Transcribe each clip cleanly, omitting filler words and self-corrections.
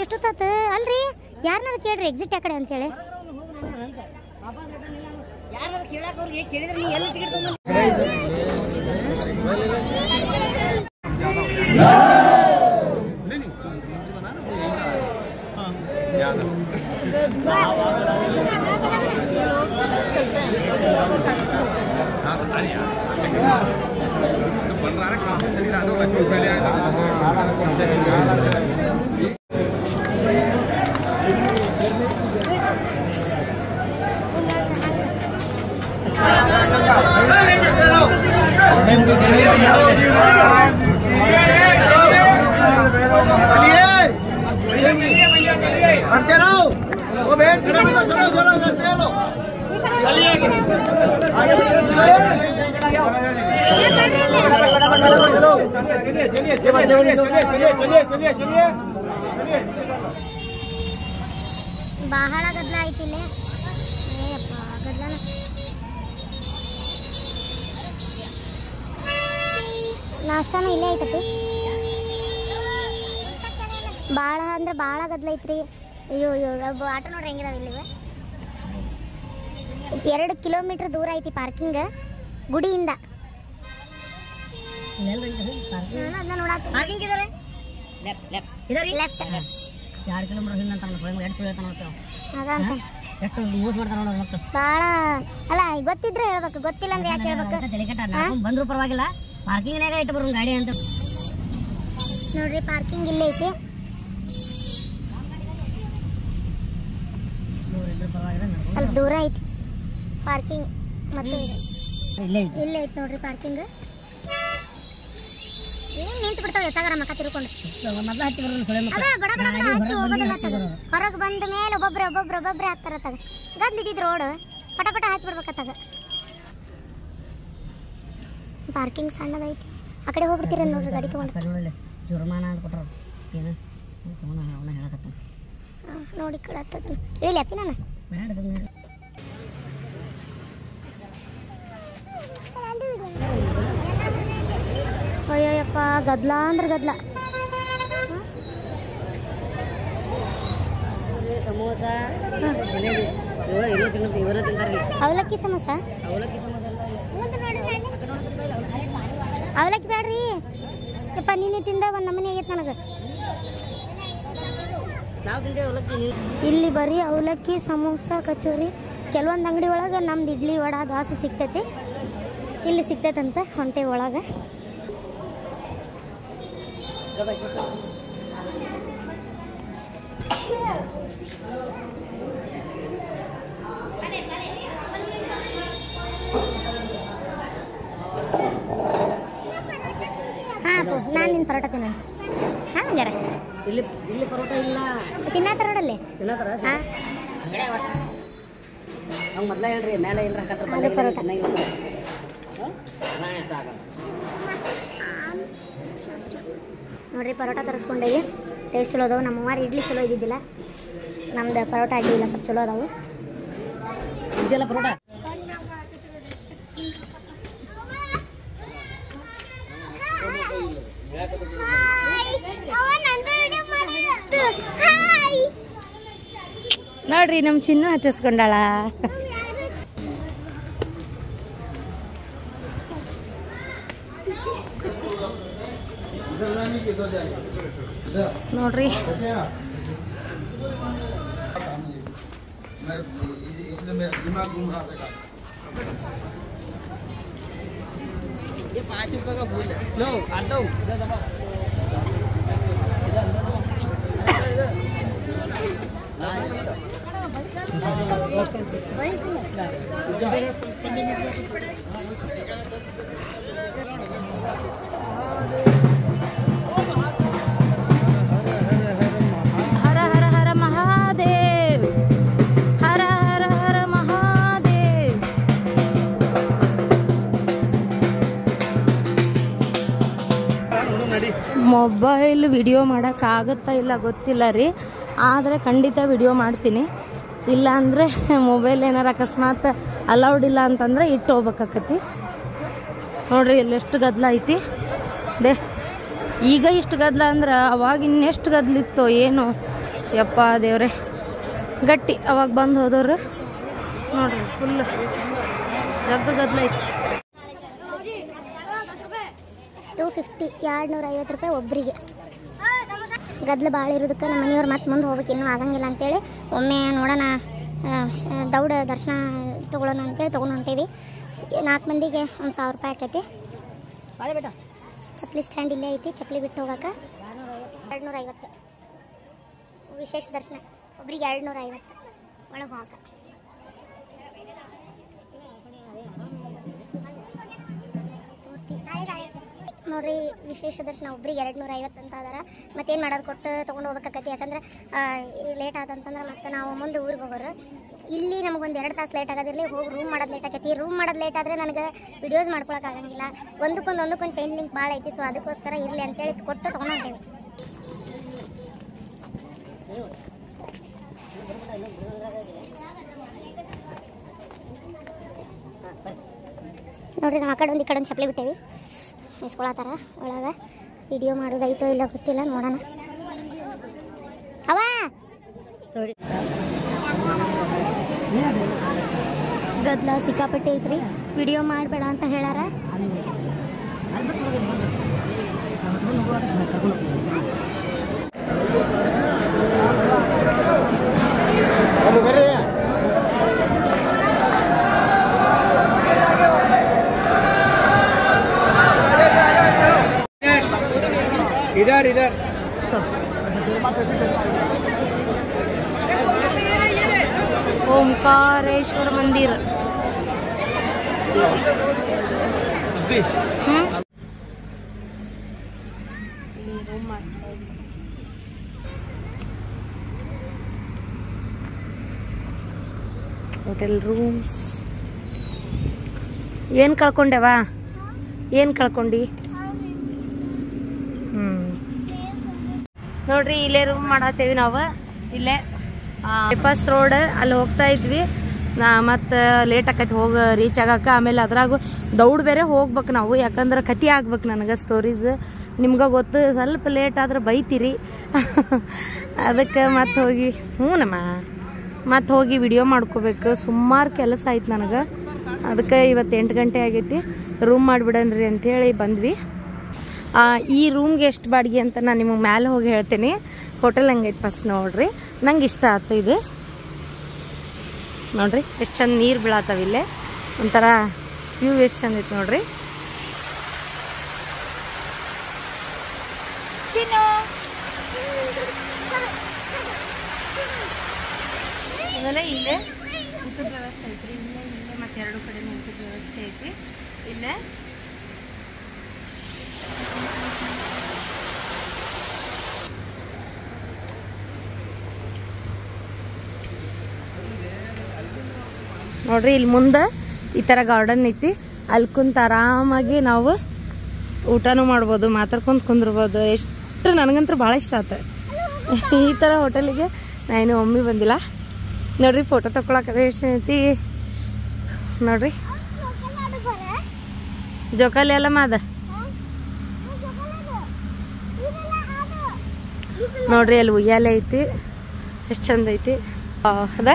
ಎಷ್ಟೊತ್ತಾತು ಅಲ್ರಿ ಯಾರನ್ನಾರು ಕೇಳ್ರಿ ಎಕ್ಸಿಟ್ ಆ ಕಡೆ ಅಂತ ಹೇಳಿ ಬಹಳ ಗದ್ದಲ ಐತಿಲ್ಲ ಗದ್ದಲ ನಾಷ್ಟಾನು ಇಲ್ಲೇ ಐತತಿ ಭಾಳ ಅಂದ್ರೆ ಭಾಳ ಗದ್ದಲ ಐತ್ರಿ ಅಯ್ಯೋ ಆಟೋ ನೋಡ್ರಿ ಹೆಂಗಿದಾವೆ ಇಲ್ಲಿ 2 ಕಿಲೋಮೀಟರ್ ದೂರ ಐತಿ ಪಾರ್ಕಿಂಗ್ ಗುಡಿಯಿಂದ ಭಾಳ ಅಲ್ಲ ಗೊತ್ತಿದ್ರೆ ಹೇಳ್ಬೇಕು ಗೊತ್ತಿಲ್ಲ ಅಂದ್ರೆ ಯಾಕೆ ಹೇಳ್ಬೇಕು ಬಂದ್ರು ಪರವಾಗಿಲ್ಲ ಪಾರ್ಕಿಂಗ್ನಾಗ ಇಟ್ಟು ಬರೋ ಗಾಡಿ ಅಂತ ನೋಡ್ರಿ ಪಾರ್ಕಿಂಗ್ ಇಲ್ಲೇ ಐತಿ ಸ್ವಲ್ಪ ದೂರ ಐತಿ ಪಾರ್ಕಿಂಗ್ ಮತ್ತೆ ಇಲ್ಲೇ ಐತಿ ನೋಡ್ರಿ ಪಾರ್ಕಿಂಗ್ ಏನ್ ನಿಂತು ಬಿಡ್ತಾವ ಎತ್ತಾಗಾರ ಮಕ್ಕ ತಿರ್ಕೊಂಡು ಹೊರಗೆ ಬಂದ ಮೇಲೆ ಒಬ್ಬೊಬ್ರೆ ಹಾಕ್ತಾರ ತಗ ಗದ್ಲಿದ್ದಿದ್ ರೋಡ್ ಪಟ ಪಟ ಹಾಕಿ ಬಿಡ್ಬೇಕತ್ತಾಗ ಪಾರ್ಕಿಂಗ್ ಸಣ್ಣದೈತಿ ಆ ಕಡೆ ಹೋಗ್ಬಿಡ್ತೀರ ನೋಡ್ರಿ ಗಾಡಿ ತಗೊಂಡು ಜುರ್ಮಾನ ಅಂತ ಕೊಟ್ಟರು ಏನು ಅವನ ಹೇಳಕತ್ತ ನೋಡಿ ಕಳತ್ತದ ಹೇಳಿ ಅಪ್ಪಿ ನಾನು ಬೇಡ ಸುಮ್ಮನೆ ಅಯ್ಯಪ್ಪ ಗದ್ಲ ಅಂದ್ರೆ ಗದ್ಲ ಸಮೋಸ ಇವರ ತಿಂತಾರಲ್ಲ ಅವಲಕ್ಕಿ ಸಮೋಸ ಅವಲಕ್ಕಿ ಬೇಡ್ರಿ ಯಪ್ಪ ನೀನೇ ತಿಂದ ಒಂದು ನಮೂನಿ ಆಗೈತೆ ನನಗೆ ಇಲ್ಲಿ ಬರೀ ಅವಲಕ್ಕಿ ಸಮೋಸ ಕಚೋರಿ ಕೆಲವೊಂದು ಅಂಗಡಿ ಒಳಗೆ ನಮ್ದು ಇಡ್ಲಿ ವಡ ದೋಸೆ ಸಿಗ್ತೈತಿ ಇಲ್ಲಿ ಸಿಗ್ತೈತಂತ ಹೊಂಟೆ ಒಳಗೆ ಹಾಂ ನಾನು ನಿನ್ನ ಪರೋಟ ತಿನ್ನ ಹಾಂ ಹಂಗಾರ ಇಲ್ಲಿ ಪರೋಟ ಇಲ್ಲ ತಿನ್ನತ್ತಾರ ನೋಡಲ್ಲಿ ಹಾಂ ಅವ್ನು ಮೊದಲ ಹೇಳ್ರಿ ಮೇಲೆ ಇಲ್ಲ ಪರೋಟ ನೋಡ್ರಿ ಪರೋಟ ತರಿಸ್ಕೊಂಡೇವಿ ಟೇಸ್ಟ್ ಚಲೋ ಅದಾವು ನಮ್ಮ ಮಾರಿ ಇಡ್ಲಿ ಚಲೋ ಇದ್ದಿದ್ದಿಲ್ಲ ನಮ್ದು ಪರೋಟ ಅಡ್ಡಿಲ್ಲ ಸ್ವಲ್ಪ ಚಲೋ ಅದಾವು ಇದೆಲ್ಲ ಪರೋಟ ನೋಡ್ರಿ ನಮ್ಮ ಚಿನ್ನು ಹಚ್ಚಿಸ್ಕೊಂಡಾಳ ನೋಡ್ರಿ ये 5 रुपए का फूल है लो आता हूँ ಹರ ಹರ ಹರ ಮಹಾದೇವ್, ಹರ ಹರ ಹರ ಮಹಾದೇವ್. ಮೊಬೈಲ್ ವಿಡಿಯೋ ಮಾಡೋಕ್ಕಾಗುತ್ತಾ ಇಲ್ಲ ಗೊತ್ತಿಲ್ಲ ರೀ, ಆದರೆ ಖಂಡಿತ ವಿಡಿಯೋ ಮಾಡ್ತೀನಿ. ಇಲ್ಲ ಅಂದರೆ ಮೊಬೈಲ್ ಏನಾರು ಅಕಸ್ಮಾತ್ ಅಲೌಡ್ ಇಲ್ಲ ಅಂತಂದ್ರೆ ಇಟ್ಟು ಹೋಗ್ಬೇಕಾಕತಿ. ನೋಡ್ರಿ ಇಲ್ಲೆಷ್ಟು ಗದ್ದಲ ಐತಿ. ಈಗ ಇಷ್ಟು ಗದ್ದಲ ಅಂದ್ರೆ ಅವಾಗ ಇನ್ನೆಷ್ಟು ಗದ್ದಲಿತ್ತೋ ಏನು ಯಪ್ಪ ದೇವ್ರೆ. ಗಟ್ಟಿ ಅವಾಗ ಬಂದು ಹೋದವ್ರು ನೋಡ್ರಿ ಫುಲ್ ಜಗ್ಗ ಗದ್ದಲ ಐತಿ. 250 250 ರೂಪಾಯಿ ಒಬ್ಬರಿಗೆ. ಗದ್ದಲು ಭಾಳ ಇರೋದಕ್ಕೆ ನಮ್ಮ ಮನೆಯವ್ರು ಮತ್ತೆ ಮುಂದೆ ಹೋಗ್ಬೇಕು, ಇನ್ನೂ ಆಗಂಗಿಲ್ಲ ಅಂತೇಳಿ ಒಮ್ಮೆ ನೋಡೋಣ ದೌಡ ದರ್ಶನ ತೊಗೊಳೋಣ ಅಂತೇಳಿ ತೊಗೊಂಡು ಹೊಂಟೀವಿ. 4 ಮಂದಿಗೆ 1000 ರೂಪಾಯಿ ಆಕೈತಿ. ಚಪ್ಪಲಿ ಸ್ಟ್ಯಾಂಡ್ ಇಲ್ಲೇ ಐತಿ, ಚಪ್ಪಲಿ ಬಿಟ್ಟು ಹೋಗಕ್ಕೆ 250. ವಿಶೇಷ ದರ್ಶನ ಒಬ್ರಿಗೆ 250 ಒಳಗೆ ಹೋಗಕ್ಕೆ. ನೋಡ್ರಿ ವಿಶೇಷ ದರ್ಶನ ಒಬ್ರಿಗೆ 250 ಅಂತ ಅದಾರ. ಮತ್ತೇನು ಮಾಡೋದು, ಕೊಟ್ಟು ತೊಗೊಂಡು ಹೋಗ್ಬೇಕಾಕತಿ. ಯಾಕಂದ್ರೆ ಲೇಟ್ ಆದಂತಂದ್ರೆ ಮತ್ತೆ ನಾವು ಮುಂದೆ ಊರಿಗೆ ಹೋಗೋರು. ಇಲ್ಲಿ ನಮಗೊಂದು 2 ತಾಸು ಲೇಟ್ ಆಗೋದಿರಲಿ, ಹೋಗಿ ರೂಮ್ ಮಾಡೋದು ಲೇಟ್ ಆಕೈತಿ. ರೂಮ್ ಮಾಡೋದು ಲೇಟ್ ಆದರೆ ನನಗೆ ವಿಡಿಯೋಸ್ ಮಾಡ್ಕೊಳಕ್ಕೆ ಆಗಂಗಿಲ್ಲ. ಒಂದಕ್ಕೊಂದು ಚೈನ್ ಲಿಂಕ್ ಭಾಳ ಐತಿ. ಸೊ ಅದಕ್ಕೋಸ್ಕರ ಇರಲಿ ಅಂತೇಳಿ ಕೊಟ್ಟು ತೊಗೊಂಡೋಗ್ತೇವೆ. ನೋಡ್ರಿ ನಾವು ಆ ಕಡೆ ಒಂದು ಈ ಕಡೆ ಒಂದು ಚಪ್ಪಲಿ ಬಿಟ್ಟೇವಿ. ಇಸ್ಕೊಳತ್ತಾರ ಒಳಗೆ. ವಿಡಿಯೋ ಮಾಡೋದೈತೋ ಇಲ್ಲ ಗೊತ್ತಿಲ್ಲ, ನೋಡೋಣ. ಅವ ಗದ್ದಲ ಸಿಕ್ಕಾಪಟ್ಟೆ ಐತ್ರಿ, ವಿಡಿಯೋ ಮಾಡಬೇಡ ಅಂತ ಹೇಳಾರ. इधर इधर ಓಂಕಾರೇಶ್ವರ ಮಂದಿರ. Hotel rooms. ಏನು ಕಳ್ಕೊಂಡೆವ? ಏನು ಕಳ್ಕೊಂಡಿ? ನೋಡ್ರಿ ಇಲ್ಲೇ ರೂಮ್ ಮಾಡತ್ತೇವಿ ನಾವು. ಇಲ್ಲೇ ಬೈಪಾಸ್ ರೋಡ್ ಅಲ್ಲಿ ಹೋಗ್ತಾ ಇದ್ವಿ. ಮತ್ತು ಲೇಟ್ ಆಕೈತಿ ಹೋಗಿ ರೀಚ್ ಆಗಕ್ಕೆ. ಆಮೇಲೆ ಅದ್ರಾಗ ದೌಡ್ ಬೇರೆ ಹೋಗ್ಬೇಕು ನಾವು, ಯಾಕಂದ್ರೆ ಕತಿ ಆಗ್ಬೇಕು ನನಗೆ ಸ್ಟೋರೀಸ್. ನಿಮ್ಗೆ ಗೊತ್ತು, ಸ್ವಲ್ಪ ಲೇಟ್ ಆದ್ರೆ ಬೈತೀರಿ. ಅದಕ್ಕೆ ಮತ್ತೆ ಹೋಗಿ ಮತ್ತೆ ಹೋಗಿ ವಿಡಿಯೋ ಮಾಡ್ಕೋಬೇಕು. ಸುಮಾರು ಕೆಲಸ ಆಯ್ತು ನನಗೆ. ಅದಕ್ಕೆ ಇವತ್ತು 8 ಗಂಟೆ ಆಗೈತಿ. ರೂಮ್ ಮಾಡಿಬಿಡನ್ರಿ ಅಂಥೇಳಿ ಬಂದ್ವಿ. ಈ ರೂಮ್ಗೆ ಎಷ್ಟು ಬಾಡಿಗೆ ಅಂತ ನಾನು ನಿಮಗೆ ಮ್ಯಾಲೆ ಹೋಗಿ ಹೇಳ್ತೀನಿ. ಹೋಟೆಲ್ ಹಂಗೈತೆ ಫಸ್ಟ್ ನೋಡ್ರಿ. ನಂಗೆ ಇಷ್ಟ ಆಯ್ತು ಇದು. ನೋಡ್ರಿ ಎಷ್ಟು ಚಂದ ನೀರು ಬೀಳತ್ತವ ಇಲ್ಲೇ. ಒಂಥರ ವ್ಯೂ ಎಷ್ಟು ಚಂದ ಐತೆ ನೋಡ್ರಿ. ಆಮೇಲೆ ಇಲ್ಲೇ ಊಟದ ವ್ಯವಸ್ಥೆ ಐತ್ರಿ. ಇಲ್ಲೇ ಮತ್ತೆ 2 ಕಡೆ ಊಟದ ವ್ಯವಸ್ಥೆ ಐತಿ. ಇಲ್ಲೇ ನೋಡ್ರಿ, ಇಲ್ಲಿ ಮುಂದೆ ಈ ಥರ ಗಾರ್ಡನ್ ಐತಿ. ಅಲ್ಲಿ ಕುಂತ ಆರಾಮಾಗಿ ನಾವು ಊಟನೂ ಮಾಡ್ಬೋದು, ಮಾತಾಡ್ಕೊಂಡು ಕುಂದಿರ್ಬೋದು. ಎಷ್ಟು ನನಗಂತೂ ಭಾಳ ಇಷ್ಟ ಆಯ್ತು ಈ ಥರ ಹೋಟೆಲಿಗೆ. ನಾನು ಒಮ್ಮೆ ಬಂದಿಲ್ಲ. ನೋಡ್ರಿ ಫೋಟೋ ತಗೊಳಕ್ಕೆ ಎಷ್ಟು ಐತಿ ನೋಡ್ರಿ. ಜೋಕಾಲಿ ಅಲ್ಲಮ್ಮ ಅದ ನೋಡ್ರಿ. ಅಲ್ಲಿ ಉಯ್ಯಾಲೆ ಐತಿ, ಎಷ್ಟು ಚಂದ ಐತಿ ಅದ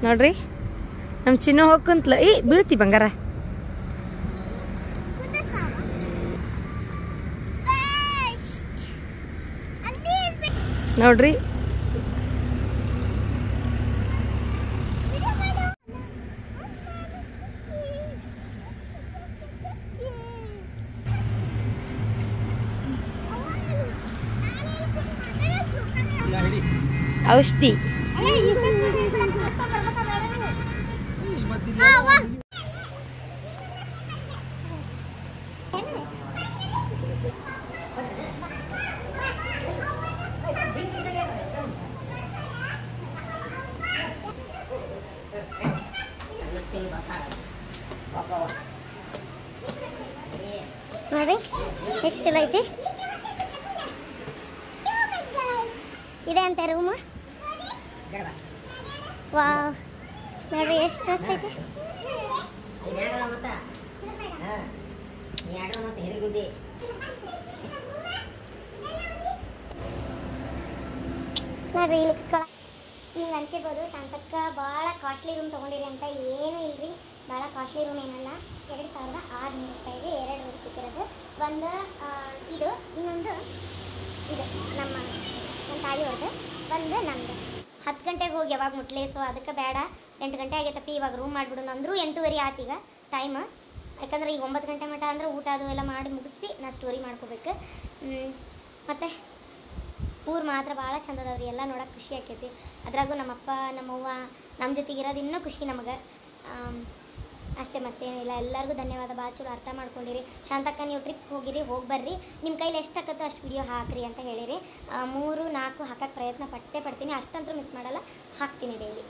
ನೋಡ್ರಿ. ನಮ್ಮ ಚಿನ್ನ ಹೋಗ್ಕಂತಲ ಬೀಳ್ತಿ ಬಂಗಾರ. ನೋಡ್ರಿ ಔಷಧಿ ನೋಡಿ ಎಷ್ಟು ಚಲೋ ಐತಿ. ಇದೆ ಅಂತೆ ರೂಮ್. ವಾವ್ ನೋಡ್ರಿ ಎಷ್ಟು ಮಸ್ತ್ ಐತಿ. ನೋಡ್ರಿ ಇಲ್ಲಿ ನಿಮ್ಗೆ ಅನ್ಸಿರ್ಬೋದು ಶಾಂತಕ್ಕ ಭಾಳ ಕಾಸ್ಟ್ಲಿ ರೂಮ್ ತೊಗೊಂಡಿರಿ ಅಂತ. ಏನೂ ಇಲ್ರಿ, ಭಾಳ ಕಾಸ್ಟ್ಲಿ ರೂಮ್ ಏನಲ್ಲ. 2600 ರೂಪಾಯಿಗೆ 2 ರೂಮ್ ಸಿಕ್ಕಿರೋದು. ಒಂದು ಇದು, ಇನ್ನೊಂದು ಇದು ನಮ್ಮ ತಾಯಿ ಅವ್ರದ್ದು, ಒಂದು ನಮ್ಮದು. 10 ಗಂಟೆಗೆ ಹೋಗಿ ಯಾವಾಗ ಮುಟ್ಲಿ, ಸೊ ಅದಕ್ಕೆ ಬೇಡ 8 ಗಂಟೆ ಆಗೈತಪ್ಪಿ ಇವಾಗ ರೂಮ್ ಮಾಡಿಬಿಡೋಣ ಅಂದರೂ 8:30 ಆತು ಈಗ ಟೈಮ್. ಯಾಕಂದ್ರೆ ಈಗ 9 ಗಂಟೆ ಮಟ್ಟ ಅಂದ್ರೆ ಊಟ ಅದು ಎಲ್ಲ ಮಾಡಿ ಮುಗಿಸಿ ನಾ ಸ್ಟೋರಿ ಮಾಡ್ಕೋಬೇಕು. ಮತ್ತು ಊರು ಮಾತ್ರ ಭಾಳ ಚಂದ ಅದಾವ್ರಿ, ಎಲ್ಲ ನೋಡೋಕೆ ಖುಷಿ ಆಕೈತಿ. ಅದ್ರಾಗೂ ನಮ್ಮಪ್ಪ ನಮ್ಮವ್ವ ನಮ್ಮ ಜೊತೆಗೆ ಇರೋದು ಇನ್ನೂ ಖುಷಿ ನಮಗೆ. ಅಷ್ಟೇ ಮತ್ತೇನಿಲ್ಲ. ಎಲ್ಲರಿಗೂ ಧನ್ಯವಾದ, ಭಾಳ ಚಲೋ ಅರ್ಥ ಮಾಡ್ಕೊಂಡಿರಿ. ಶಾಂತಕ್ಕ ನೀವು ಟ್ರಿಪ್ ಹೋಗಿರಿ, ಹೋಗಿ ಬರ್ರಿ, ನಿಮ್ಮ ಕೈಲಿ ಎಷ್ಟು ಆಕತ್ತೋ ಅಷ್ಟು ವಿಡಿಯೋ ಹಾಕ್ರಿ ಅಂತ ಹೇಳಿರಿ. 3-4 ಹಾಕಕ್ಕೆ ಪ್ರಯತ್ನ ಪಡ್ತೀನಿ, ಅಷ್ಟಂತೂ ಮಿಸ್ ಮಾಡಲ್ಲ, ಹಾಕ್ತೀನಿ ಡೈಲಿ.